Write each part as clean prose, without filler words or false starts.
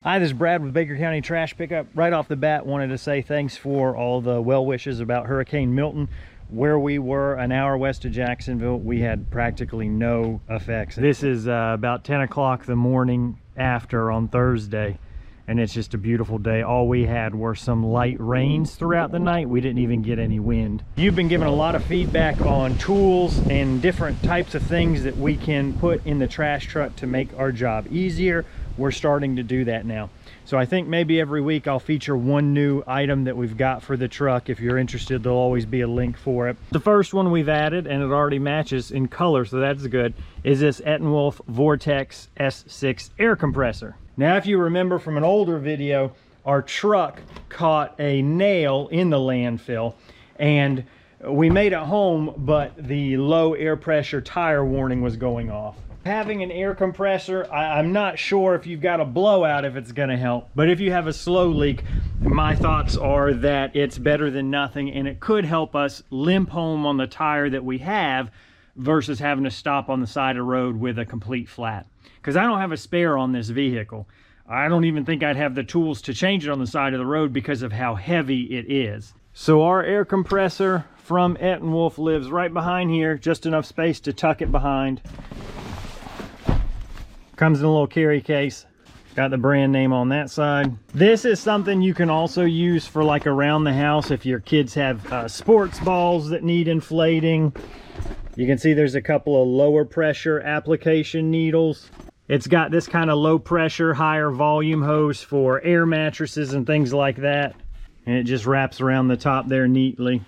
Hi, this is Brad with Baker County Trash Pickup. Right off the bat, wanted to say thanks for all the well wishes about Hurricane Milton. Where we were an hour west of Jacksonville, we had practically no effects. This is about 10 o'clock the morning after on Thursday, and it's just a beautiful day. All we had were some light rains throughout the night. We didn't even get any wind. You've been given a lot of feedback on tools and different types of things that we can put in the trash truck to make our job easier. We're starting to do that now. So I think maybe every week I'll feature one new item that we've got for the truck. If you're interested, there'll always be a link for it. The first one we've added, and it already matches in color, so that's good, is this Ettenwolf Vortex S6 air compressor. Now, if you remember from an older video, our truck caught a nail in the landfill, and we made it home, but the low air pressure tire warning was going off. Having an air compressor, I'm not sure if you've got a blowout if it's going to help, but if you have a slow leak, my thoughts are that it's better than nothing, and it could help us limp home on the tire that we have versus having to stop on the side of the road with a complete flat. Because I don't have a spare on this vehicle. I don't even think I'd have the tools to change it on the side of the road because of how heavy it is. So our air compressor from Ettenwolf lives right behind here, just enough space to tuck it behind. Comes in a little carry case. Got the brand name on that side. This is something you can also use for like around the house if your kids have sports balls that need inflating. You can see there's a couple of lower pressure application needles. It's got this kind of low pressure, higher volume hose for air mattresses and things like that. And it just wraps around the top there neatly.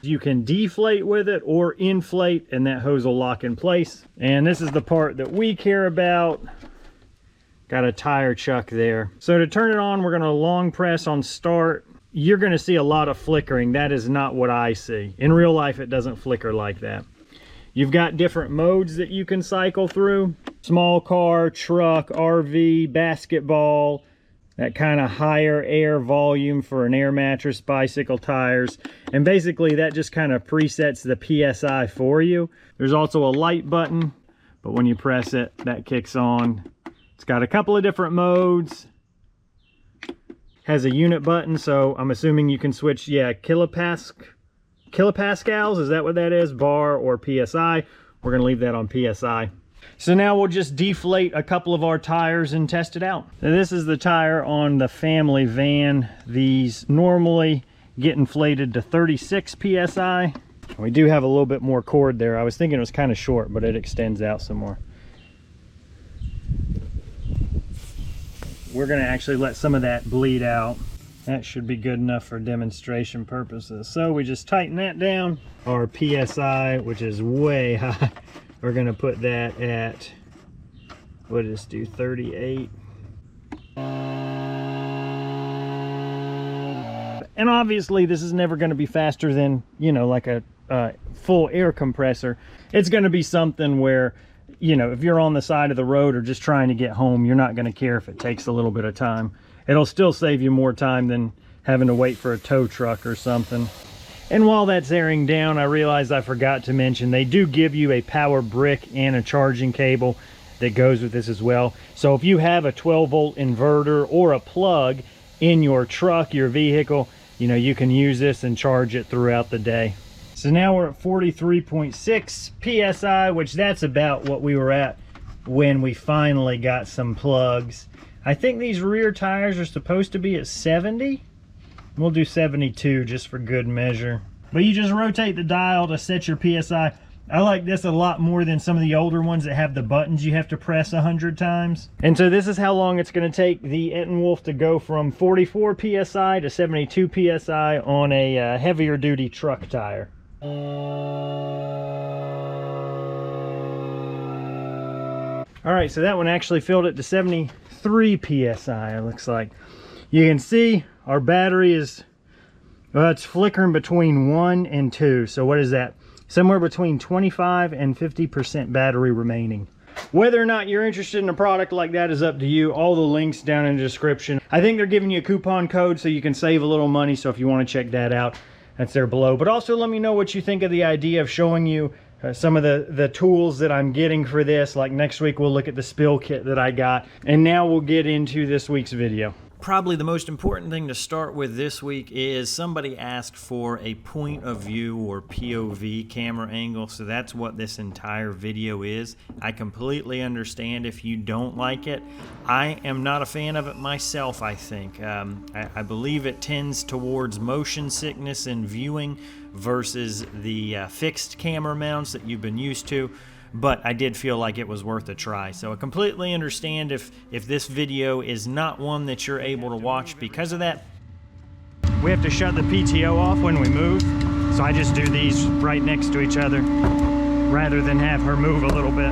You can deflate with it or inflate, and that hose will lock in place. And this is the part that we care about. Got a tire chuck there. So to turn it on, we're going to long press on start. You're going to see a lot of flickering. That is not what I see. In real life, it doesn't flicker like that. You've got different modes that you can cycle through. Small car, truck, RV, basketball. That kind of higher air volume for an air mattress, bicycle tires. And basically that just kind of presets the PSI for you. There's also a light button, but when you press it, that kicks on. It's got a couple of different modes. Has a unit button, so I'm assuming you can switch, yeah, kilopascals, is that what that is? Bar or PSI. We're gonna leave that on PSI. So now we'll just deflate a couple of our tires and test it out. Now this is the tire on the family van. These normally get inflated to 36 PSI. We do have a little bit more cord there. I was thinking it was kind of short, but it extends out some more. We're gonna actually let some of that bleed out. That should be good enough for demonstration purposes. So we just tighten that down. Our PSI, which is way high, we're gonna put that at, what does this do, 38. And obviously this is never gonna be faster than, you know, like a full air compressor. It's gonna be something where, you know, if you're on the side of the road or just trying to get home, you're not gonna care if it takes a little bit of time. It'll still save you more time than having to wait for a tow truck or something. And while that's airing down, I realized I forgot to mention they do give you a power brick and a charging cable that goes with this as well. So if you have a 12-volt inverter or a plug in your truck, your vehicle, you know, you can use this and charge it throughout the day. So now we're at 43.6 PSI, which that's about what we were at when we finally got some plugs. I think these rear tires are supposed to be at 70. We'll do 72 just for good measure. But you just rotate the dial to set your PSI. I like this a lot more than some of the older ones that have the buttons you have to press 100 times. And so this is how long it's going to take the Ettenwolf to go from 44 PSI to 72 PSI on a heavier duty truck tire. All right, so that one actually filled it to 73 PSI, it looks like. You can see our battery is, well, it's flickering between 1 and 2. So what is that? Somewhere between 25 and 50% battery remaining. Whether or not you're interested in a product like that is up to you. All the links down in the description. I think they're giving you a coupon code so you can save a little money. So if you want to check that out, that's there below. But also let me know what you think of the idea of showing you some of the tools that I'm getting for this. Like next week we'll look at the spill kit that I got, and now we'll get into this week's video. Probably the most important thing to start with this week is somebody asked for a point of view or POV camera angle, so that's what this entire video is. I completely understand if you don't like it. I am not a fan of it myself, I think. I believe it tends towards motion sickness in viewing versus the fixed camera mounts that you've been used to. But I did feel like it was worth a try. So I completely understand if this video is not one that you're able to watch because of that. We have to shut the PTO off when we move, so I just do these right next to each other rather than have her move a little bit.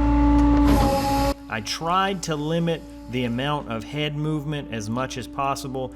I tried to limit the amount of head movement as much as possible,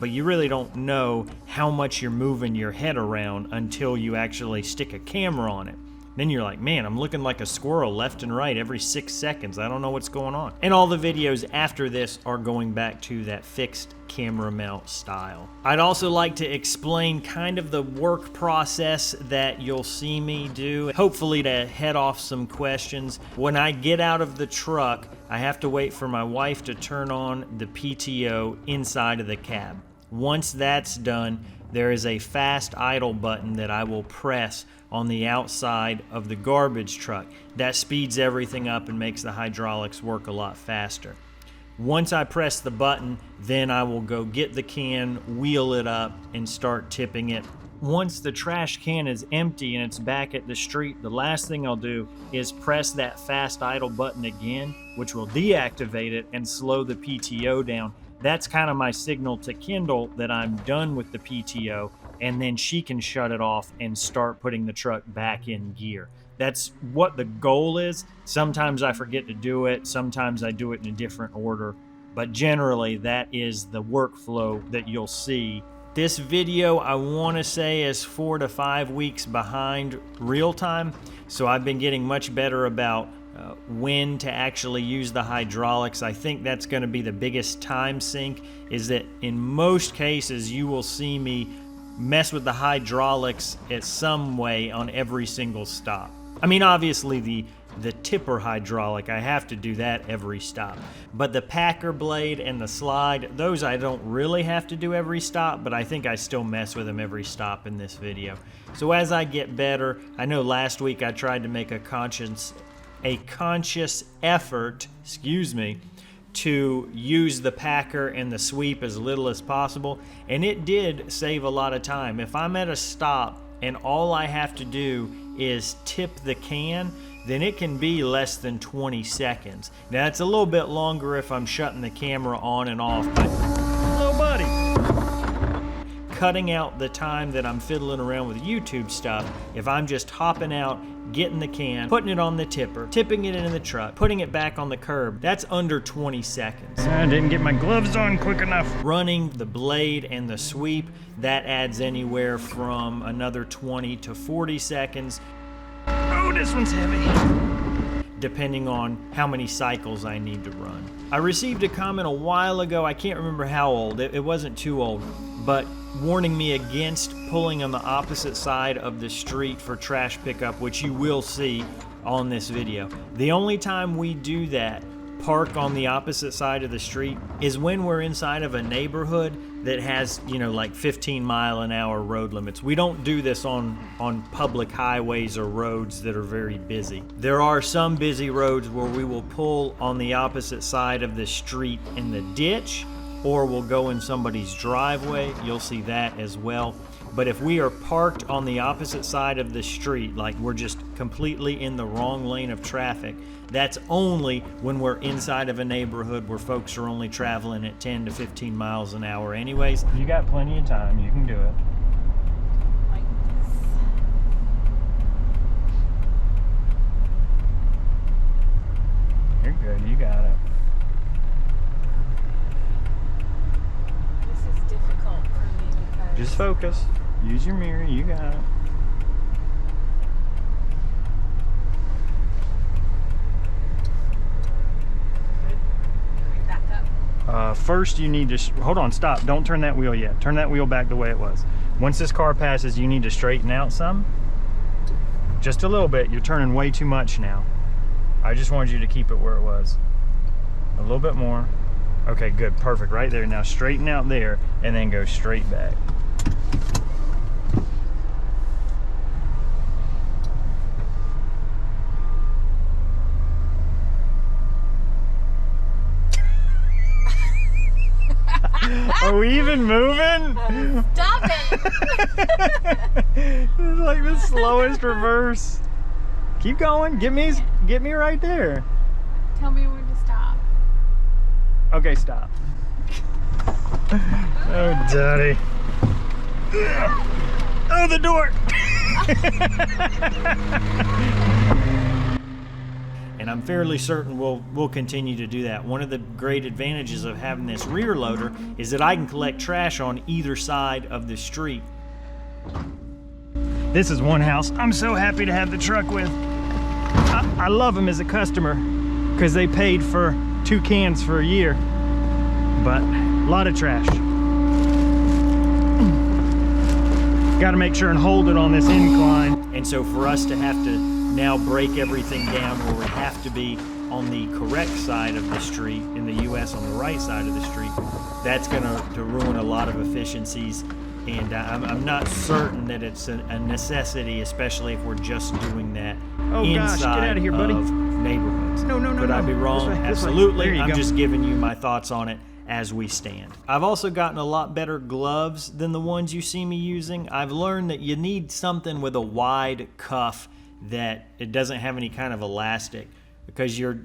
but you really don't know how much you're moving your head around until you actually stick a camera on it. Then you're like, man, I'm looking like a squirrel left and right every 6 seconds. I don't know what's going on. And all the videos after this are going back to that fixed camera mount style. I'd also like to explain kind of the work process that you'll see me do, hopefully to head off some questions. When I get out of the truck, I have to wait for my wife to turn on the PTO inside of the cab. Once that's done, there is a fast idle button that I will press on the outside of the garbage truck. That speeds everything up and makes the hydraulics work a lot faster. Once I press the button, then I will go get the can, wheel it up, and start tipping it. Once the trash can is empty and it's back at the street, the last thing I'll do is press that fast idle button again, which will deactivate it and slow the PTO down. That's kind of my signal to Kendall that I'm done with the PTO, and then she can shut it off and start putting the truck back in gear. That's what the goal is. Sometimes I forget to do it, sometimes I do it in a different order, but generally that is the workflow that you'll see. This video, I want to say, is 4 to 5 weeks behind real time, so I've been getting much better about when to actually use the hydraulics. I think that's going to be the biggest time sink, is that in most cases you will see me mess with the hydraulics in some way on every single stop. I mean, obviously the tipper hydraulic, I have to do that every stop, but the packer blade and the slide, those I don't really have to do every stop, but I think I still mess with them every stop in this video. So as I get better, I know last week I tried to make a conscious effort, to use the packer and the sweep as little as possible, and it did save a lot of time. If I'm at a stop and all I have to do is tip the can, then it can be less than 20 seconds. Now it's a little bit longer if I'm shutting the camera on and off, but hello buddy. Cutting out the time that I'm fiddling around with YouTube stuff, if I'm just hopping out, getting the can, putting it on the tipper, tipping it in the truck, putting it back on the curb, that's under 20 seconds. I didn't get my gloves on quick enough. Running the blade and the sweep, that adds anywhere from another 20 to 40 seconds. Oh, this one's heavy. Depending on how many cycles I need to run. I received a comment a while ago, I can't remember how old, it wasn't too old, but warning me against pulling on the opposite side of the street for trash pickup, which you will see on this video. The only time we do that, park on the opposite side of the street, is when we're inside of a neighborhood that has, you know, like 15-mile-an-hour road limits. We don't do this on public highways or roads that are very busy. There are some busy roads where we will pull on the opposite side of the street in the ditch, or we'll go in somebody's driveway. You'll see that as well. But if we are parked on the opposite side of the street, like we're just completely in the wrong lane of traffic, that's only when we're inside of a neighborhood where folks are only traveling at 10 to 15 miles an hour anyways. You got plenty of time, you can do it. You're good, you got it. This is difficult for me because... Just focus. Use your mirror, you got it. First you need to, hold on, stop, don't turn that wheel yet. Turn that wheel back the way it was. Once this car passes, you need to straighten out some. Just a little bit. You're turning way too much now. I just wanted you to keep it where it was. A little bit more. Okay, good, perfect, right there. Now straighten out there and then go straight back. Are we even moving? Stop it! It's like the slowest reverse. Keep going. Get me right there. Tell me when to stop. Okay, stop. Oh, Daddy. Oh, the door. And I'm fairly certain we'll continue to do that. One of the great advantages of having this rear loader is that I can collect trash on either side of the street. This is one house I'm so happy to have the truck with. I love them as a customer because they paid for 2 cans for a year, but a lot of trash. Got to make sure and hold it on this incline. And so for us to have to now break everything down where we have to be on the correct side of the street, in the US on the right side of the street, that's going to ruin a lot of efficiencies. And I'm not certain that it's a necessity, especially if we're just doing that inside get out of here, buddy. of neighborhoods. No, Could I be wrong? This way. Absolutely. There you I'm go. just giving you my thoughts on it as we stand. I've also gotten a lot better gloves than the ones you see me using. I've learned that you need something with a wide cuff that it doesn't have any kind of elastic, because you're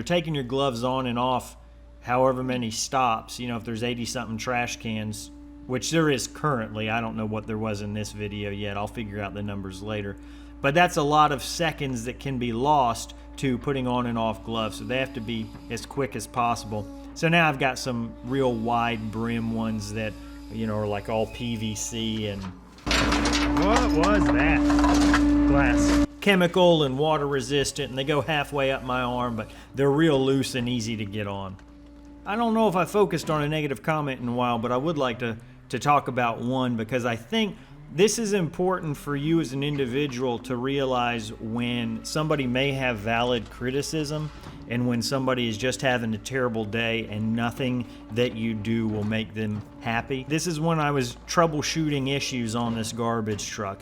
taking your gloves on and off however many stops. If there's 80 something trash cans, which there is currently, I don't know what there was in this video yet, I'll figure out the numbers later, but that's a lot of seconds that can be lost to putting on and off gloves, so they have to be as quick as possible. So now I've got some real wide brim ones that are like all PVC and what was that? Glass. Chemical and water resistant, and they go halfway up my arm, but they're real loose and easy to get on. I don't know if I focused on a negative comment in a while, but I would like to talk about one, because I think this is important for you as an individual to realize when somebody may have valid criticism and when somebody is just having a terrible day and nothing that you do will make them happy. This is when I was troubleshooting issues on this garbage truck.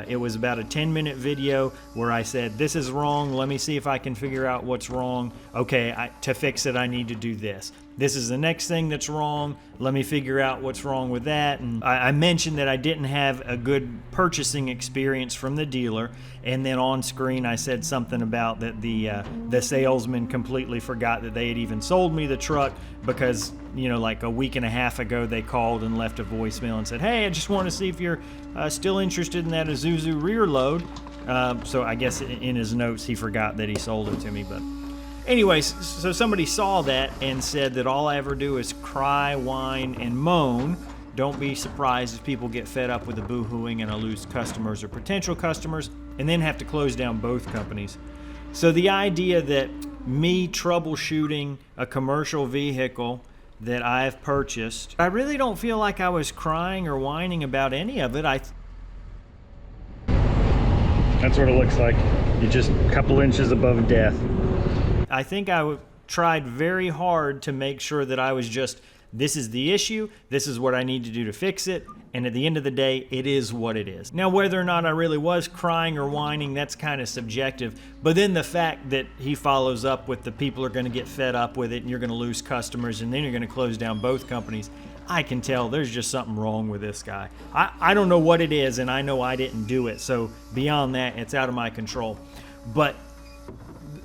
It was about a 10-minute video where I said, this is wrong, let me see if I can figure out what's wrong. Okay, to fix it, I need to do this. This is the next thing that's wrong, let me figure out what's wrong with that. And I mentioned that I didn't have a good purchasing experience from the dealer, and then on screen I said something about that the salesman completely forgot that they had even sold me the truck, because like a week and a half ago they called and left a voicemail and said, hey, I just want to see if you're still interested in that Isuzu rear load. So I guess in his notes he forgot that he sold it to me. But anyways, so somebody saw that and said that all I ever do is cry, whine, and moan. Don't be surprised if people get fed up with the boo-hooing and I lose customers or potential customers and then have to close down both companies. So the idea that me troubleshooting a commercial vehicle that I've purchased, I really don't feel like I was crying or whining about any of it. That's what it looks like. You're just a couple inches above death. I think I tried very hard to make sure that I was just, this is the issue, this is what I need to do to fix it, and at the end of the day, it is what it is. Now, whether or not I really was crying or whining, that's kind of subjective, but then the fact that he follows up with the people are going to get fed up with it and you're going to lose customers and then you're going to close down both companies, I can tell there's just something wrong with this guy. I don't know what it is, and I know I didn't do it, so beyond that, it's out of my control. But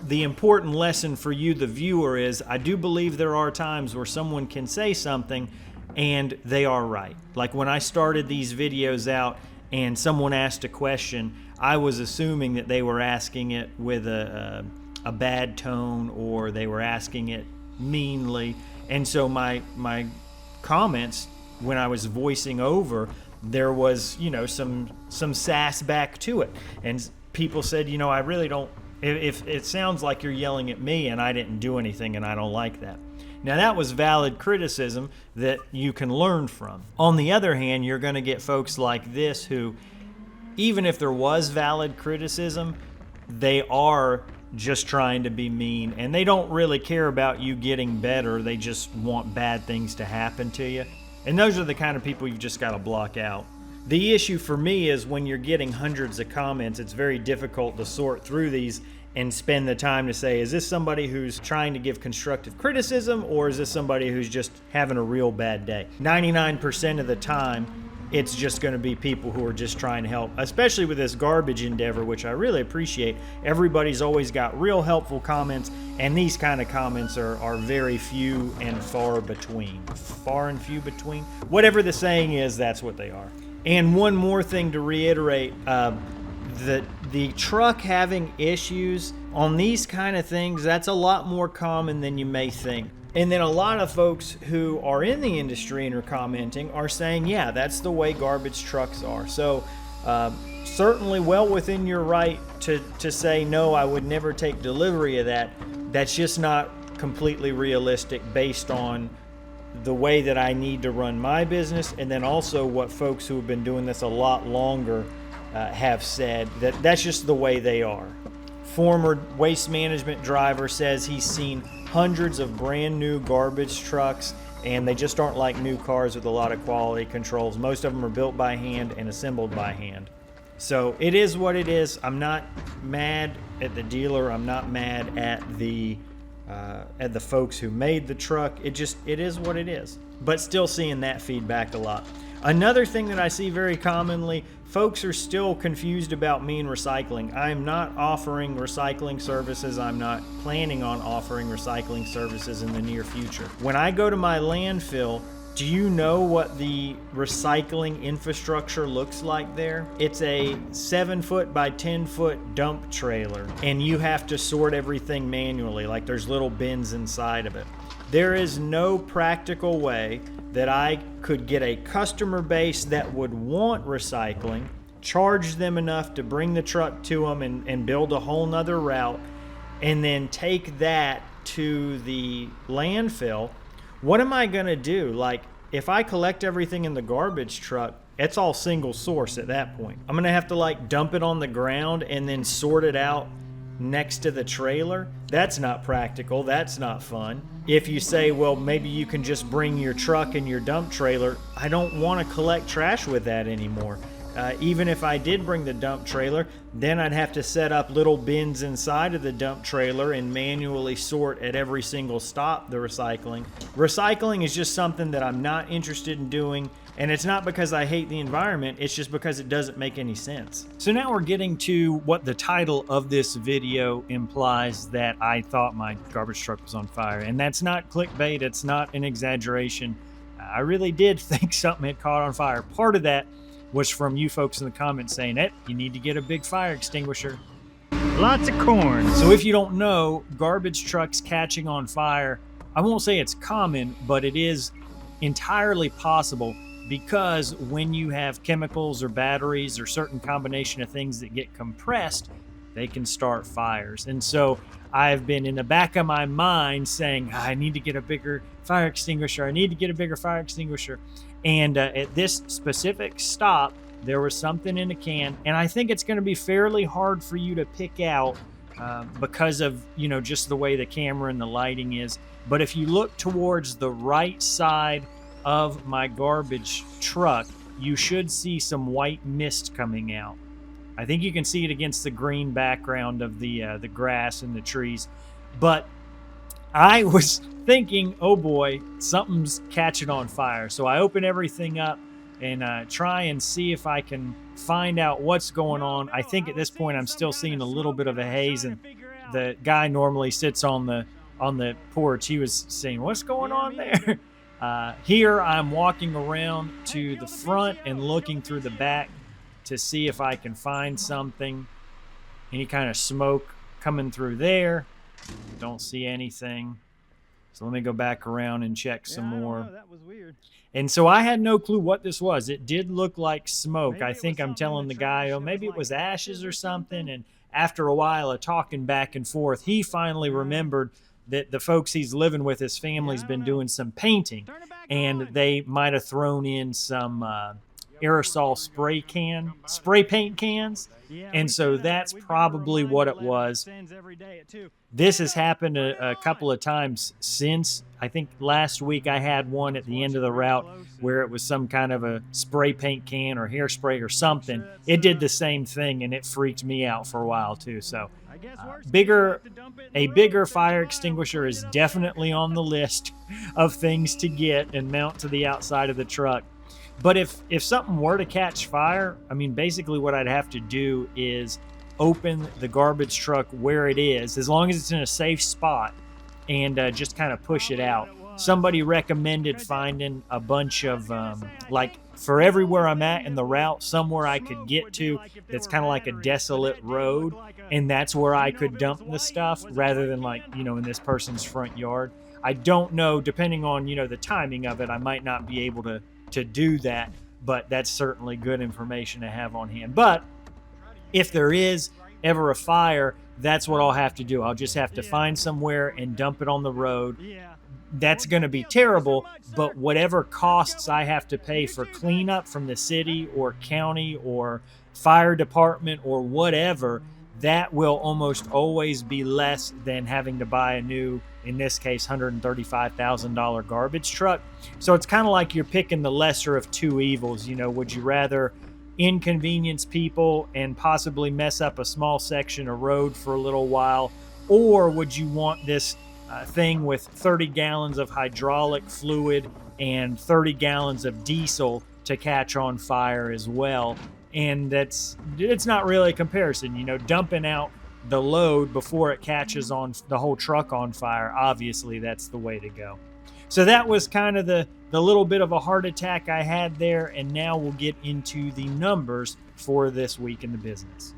the important lesson for you, the viewer, is I do believe there are times where someone can say something and they are right. Like when I started these videos out and someone asked a question, I was assuming that they were asking it with a bad tone, or they were asking it meanly. And so my comments, when I was voicing over, there was some sass back to it, and people said, I really don't, if it sounds like you're yelling at me and I didn't do anything and I don't like that. Now that was valid criticism that you can learn from. On the other hand, you're going to get folks like this who even if there was valid criticism, they are just trying to be mean, and they don't really care about you getting better. They just want bad things to happen to you. And those are the kind of people you've just got to block out. The issue for me is when you're getting hundreds of comments, it's very difficult to sort through these and spend the time to say, is this somebody who's trying to give constructive criticism, or is this somebody who's just having a real bad day? 99% of the time, it's just going to be people who are just trying to help, especially with this garbage endeavor, which I really appreciate. Everybody's always got real helpful comments, and these kind of comments are very few and far between. Far and few between? Whatever the saying is, that's what they are. And one more thing to reiterate, the truck having issues on these kind of things, that's a lot more common than you may think. And then a lot of folks who are in the industry and are commenting are saying, yeah, that's the way garbage trucks are. So certainly well within your right to say, no, I would never take delivery of that. That's just not completely realistic based on the way that I need to run my business, and then also what folks who have been doing this a lot longer have said, that's just the way they are. Former waste management driver says he's seen hundreds of brand new garbage trucks, and they just aren't like new cars with a lot of quality controls. Most of them are built by hand and assembled by hand. So it is what it is. I'm not mad at the dealer. I'm not mad at the folks who made the truck. It is what it is. But still seeing that feedback a lot. Another thing that I see very commonly, folks are still confused about me and recycling. I'm not offering recycling services. I'm not planning on offering recycling services in the near future. When I go to my landfill, do you know what the recycling infrastructure looks like there? It's a 7-foot by 10-foot dump trailer, and you have to sort everything manually, like there's little bins inside of it. There is no practical way that I could get a customer base that would want recycling, charge them enough to bring the truck to them and build a whole nother route, and then take that to the landfill. What am I gonna do? Like, if I collect everything in the garbage truck, it's all single source at that point. I'm gonna have to like dump it on the ground and then sort it out next to the trailer. That's not practical. That's not fun. If you say, well, maybe you can just bring your truck and your dump trailer, I don't want to collect trash with that anymore. Even if I did bring the dump trailer, then I'd have to set up little bins inside of the dump trailer and manually sort at every single stop the recycling. Recycling is just something that I'm not interested in doing, and it's not because I hate the environment, it's just because it doesn't make any sense. So now we're getting to what the title of this video implies, that I thought my garbage truck was on fire. And that's not clickbait, it's not an exaggeration. I really did think something had caught on fire. Part of that was from you folks in the comments saying, you need to get a big fire extinguisher. Lots of corn. So if you don't know, garbage trucks catching on fire, I won't say it's common, but it is entirely possible, because when you have chemicals or batteries or certain combination of things that get compressed, they can start fires. And so I've been in the back of my mind saying, I need to get a bigger fire extinguisher. I need to get a bigger fire extinguisher. And at this specific stop, there was something in a can, and I think it's going to be fairly hard for you to pick out because of, just the way the camera and the lighting is. But if you look towards the right side of my garbage truck, you should see some white mist coming out. I think you can see it against the green background of the grass and the trees. But I was thinking, oh boy, something's catching on fire. So I open everything up and try and see if I can find out what's going on. I think at this point I'm still seeing a little bit of a haze, and the guy normally sits on the porch. He was saying, what's going on there? Here I'm walking around to the front and looking through the back to see if I can find something. Any kind of smoke coming through there. Don't see anything. So let me go back around and check some more. That was weird. And so I had no clue what this was. It did look like smoke. I think I'm telling the guy, maybe it was ashes or something. And after a while of talking back and forth, he finally remembered that the folks he's living with, his family's been doing some painting, and they might have thrown in some aerosol spray paint cans. And so that's probably what it was. This has happened a couple of times since. I think last week I had one at the end of the route where it was some kind of a spray paint can or hairspray or something. It did the same thing, and it freaked me out for a while too. So a bigger fire extinguisher is definitely on the list of things to get and mount to the outside of the truck. But if something were to catch fire, I mean, basically what I'd have to do is open the garbage truck where it is, as long as it's in a safe spot, and just kind of push it out. Somebody recommended finding a bunch of, like, for everywhere I'm at in the route, somewhere I could get to that's kind of like a desolate road, and that's where I could dump the stuff rather than, like, you know, in this person's front yard. I don't know, depending on, you know, the timing of it, I might not be able to do that, but that's certainly good information to have on hand. But if there is ever a fire, that's what I'll have to do. I'll just have to find somewhere and dump it on the road. That's going to be terrible, but whatever costs I have to pay for cleanup from the city or county or fire department or whatever, that will almost always be less than having to buy a new, in this case, $135,000 garbage truck. So it's kind of like you're picking the lesser of two evils. You know, would you rather inconvenience people and possibly mess up a small section of road for a little while, or would you want this thing with 30 gallons of hydraulic fluid and 30 gallons of diesel to catch on fire as well? And it's not really a comparison. You know, dumping out the load before it catches on the whole truck on fire, obviously that's the way to go. So that was kind of the little bit of a heart attack I had there, and now we'll get into the numbers for this week in the business.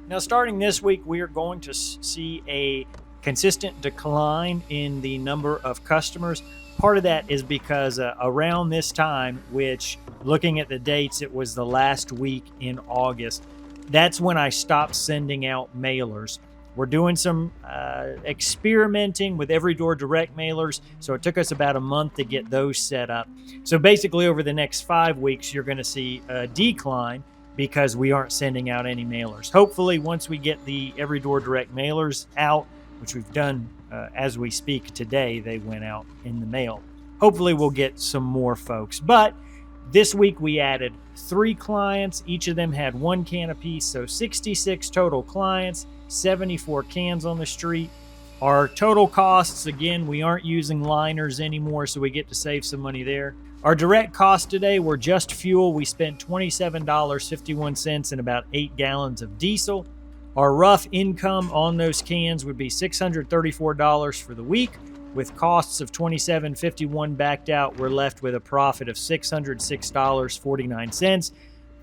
Now, starting this week, we are going to see a consistent decline in the number of customers. Part of that is because around this time, which, looking at the dates, it was the last week in August, that's when I stopped sending out mailers. We're doing some experimenting with Every Door direct mailers, so it took us about a month to get those set up. So basically over the next 5 weeks, you're going to see a decline because we aren't sending out any mailers. Hopefully, once we get the Every Door direct mailers out, which we've done as we speak today, they went out in the mail. Hopefully we'll get some more folks. But this week we added 3 clients. Each of them had 1 can apiece, so 66 total clients, 74 cans on the street. Our total costs, again, we aren't using liners anymore, so we get to save some money there. Our direct costs today were just fuel. We spent $27.51 and about 8 gallons of diesel. Our rough income on those cans would be $634 for the week. With costs of $27.51 backed out, we're left with a profit of $606.49.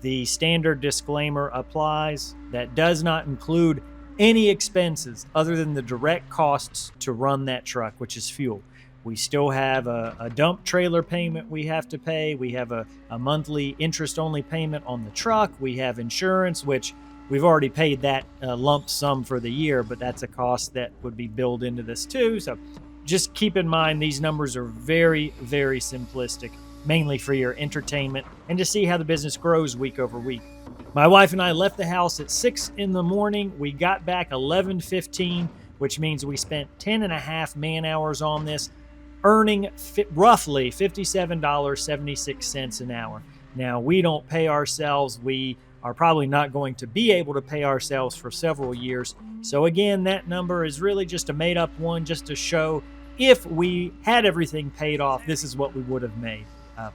The standard disclaimer applies. That does not include any expenses other than the direct costs to run that truck, which is fuel. We still have a dump trailer payment we have to pay. We have a monthly interest-only payment on the truck. We have insurance, which we've already paid that lump sum for the year, but that's a cost that would be billed into this too. So just keep in mind these numbers are very, very simplistic, mainly for your entertainment and to see how the business grows week over week. My wife and I left the house at 6 in the morning. We got back 11:15, which means we spent 10 and a half man hours on this, earning roughly $57.76 an hour. Now, we don't pay ourselves. We are probably not going to be able to pay ourselves for several years. So again, that number is really just a made up one, just to show if we had everything paid off, this is what we would have made.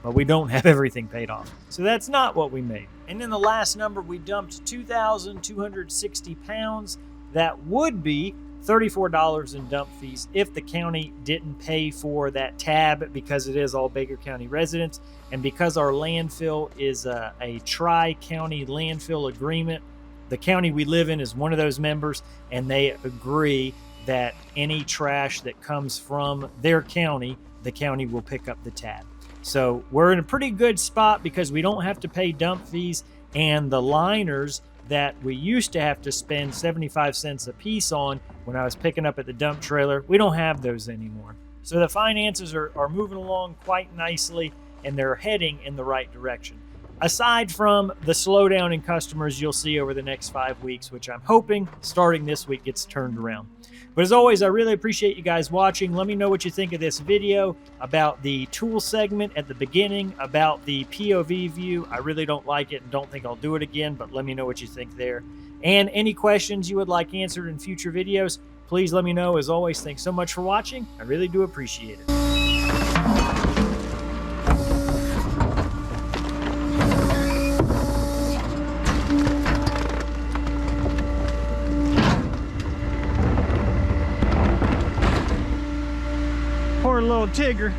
But we don't have everything paid off. So that's not what we made. And in the last number, we dumped 2,260 pounds. That would be $34 in dump fees if the county didn't pay for that tab, because it is all Baker County residents. And because our landfill is a tri-county landfill agreement, the county we live in is one of those members, and they agree that any trash that comes from their county, the county will pick up the tab. So we're in a pretty good spot because we don't have to pay dump fees, and the liners that we used to have to spend 75 cents a piece on when I was picking up at the dump trailer, we don't have those anymore. So the finances are moving along quite nicely, and they're heading in the right direction. aside from the slowdown in customers you'll see over the next 5 weeks, which I'm hoping starting this week gets turned around. But as always, I really appreciate you guys watching. Let me know what you think of this video, about the tool segment at the beginning, about the POV view. I really don't like it and don't think I'll do it again, but let me know what you think there. And any questions you would like answered in future videos, please let me know. As always, thanks so much for watching. I really do appreciate it. Poor little Tigger.